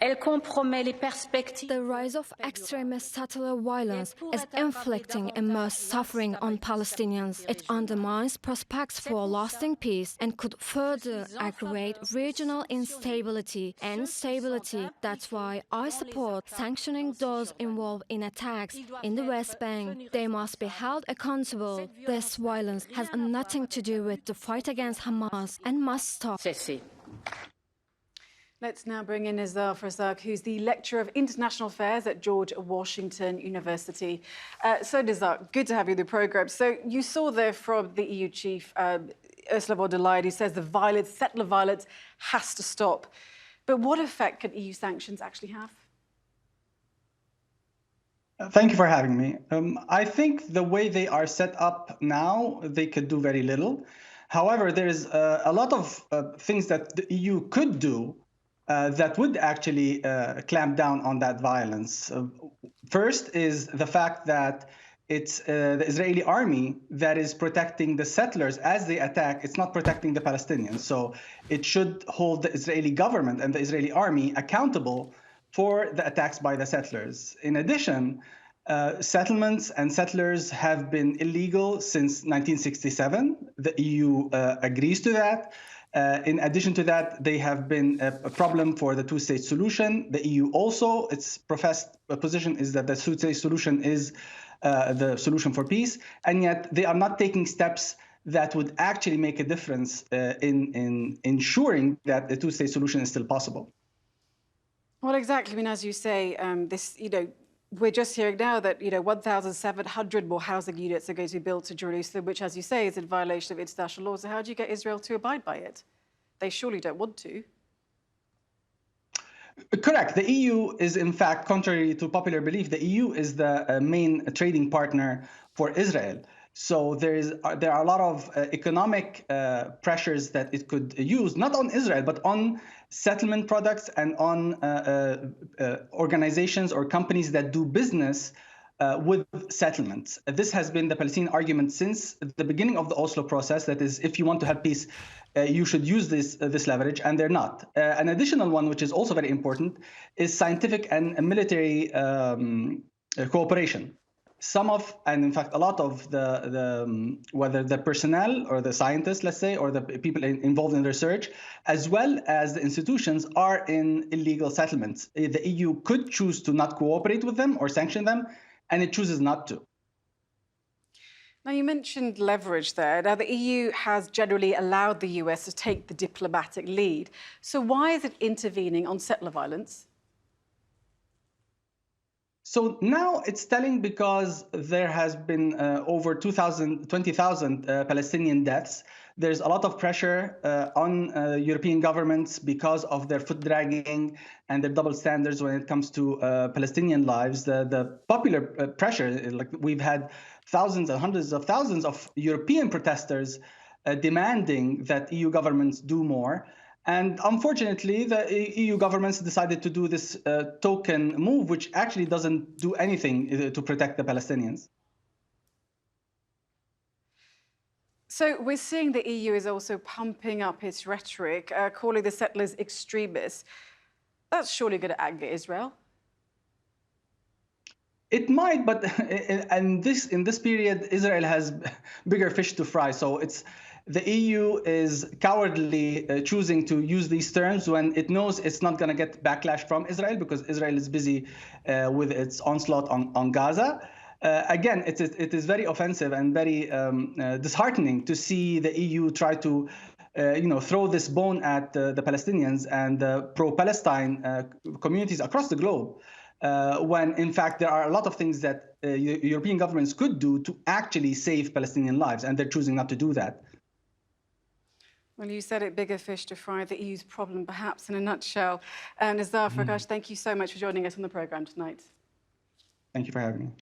Elle compromet les perspectives. The rise of extremist settler violence is inflicting immense suffering on Palestinians. It undermines prospects for lasting peace and could further aggravate regional instability and stability. That's why I support sanctioning those involved in attacks in the West Bank. They must be held accountable. This violence has nothing to do with the fight against Hamas and must stop. Let's now bring in Nizar Farsakh, who's the Lecturer of International Affairs at George Washington University. So, Nizar, good to have you in the programme. So, you saw there from the EU chief, Ursula von der Leyen, who says the violence, settler violence, has to stop. But what effect can EU sanctions actually have? Thank you for having me. I think the way they are set up now, they could do very little. However, there's a lot of things that the EU could do that would actually clamp down on that violence. First is the fact that it's the Israeli army that is protecting the settlers as they attack. It's not protecting the Palestinians. So it should hold the Israeli government and the Israeli army accountable for the attacks by the settlers. In addition, settlements and settlers have been illegal since 1967. The EU agrees to that. In addition to that, they have been a problem for the two-state solution. The EU also, its professed position is that the two-state solution is the solution for peace, and yet they are not taking steps that would actually make a difference in ensuring that the two-state solution is still possible. Well, exactly. I mean, as you say, we're just hearing now that 1,700 more housing units are going to be built to Jerusalem, which, as you say, is in violation of international law. So how do you get Israel to abide by it? They surely don't want to. Correct. The EU is, in fact, contrary to popular belief, the EU is the main trading partner for Israel. So there are a lot of economic pressures that it could use, not on Israel, but on settlement products and on organizations or companies that do business with settlements. This has been the Palestinian argument since the beginning of the Oslo process. That is, if you want to have peace, you should use this leverage, and they're not. An additional one, which is also very important, is scientific and military cooperation. Some of, and in fact, a lot of whether the personnel or the scientists, let's say, or the people involved in research, as well as the institutions, are in illegal settlements. The EU could choose to not cooperate with them or sanction them, and it chooses not to. Now, you mentioned leverage there. Now, the EU has generally allowed the US to take the diplomatic lead. So why is it intervening on settler violence? So now it's telling because there has been over 20,000 Palestinian deaths. There's a lot of pressure on European governments because of their foot dragging and their double standards when it comes to Palestinian lives. The popular pressure, like we've had thousands and hundreds of thousands of European protesters demanding that EU governments do more. And unfortunately, the EU governments decided to do this token move, which actually doesn't do anything to protect the Palestinians. So we're seeing the EU is also pumping up its rhetoric, calling the settlers extremists. That's surely going to anger Israel. It might, but in this period, Israel has bigger fish to fry. So the EU is cowardly choosing to use these terms when it knows it's not going to get backlash from Israel because Israel is busy with its onslaught on Gaza. Again, it is very offensive and very disheartening to see the EU try to throw this bone at the Palestinians and the pro-Palestine communities across the globe. When, in fact, there are a lot of things that European governments could do to actually save Palestinian lives, and they're choosing not to do that. Well, you said it, bigger fish to fry, the EU's problem, perhaps, in a nutshell. Nizar Farsakh, thank you so much for joining us on the programme tonight. Thank you for having me.